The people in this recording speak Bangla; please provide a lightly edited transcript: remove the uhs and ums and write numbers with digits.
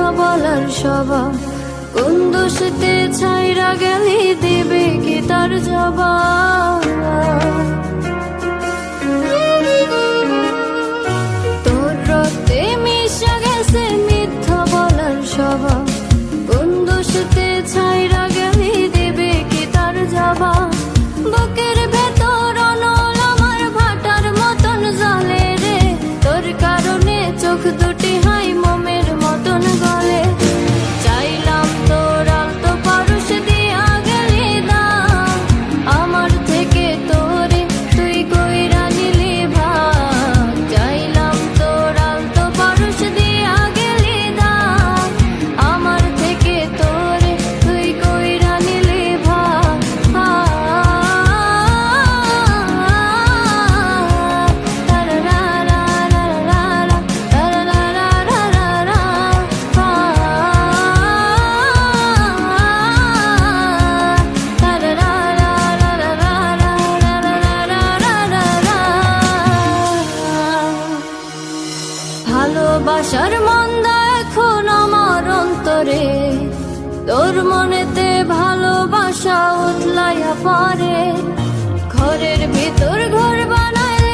মিথ্যা বলার স্বভাব, কোন দোষেতে ছাইরা গেলি দিবে কি তার জবাব। তোর রক্তে মিশা গেছে মিথ্যা বলার স্বভাব, কোন দোষেতে ছাইরা গেলি দিবে কি তার জবাব। বুকের ভেতর অনল আমার ভাটার মতন জ্বলে রে, তোর কারণে চোখ দুটি হাই মোমের মতন গলে। চাইলাম তোর আলতো পারুষ দিয়া গেলি দাম, আমার থেকে তোরে তুই কইরা নিলি ভাগ। চাইলাম তোর আলতো পারুষ দিয়া গেলি দাম, আমার থেকে তোরে তুই কইরা নিলি ভাগ। ভালোবাসার মন্দা এখন আমার অন্তরে, তোর মনেতে ভালোবাসা উতলাইয়া পড়ে।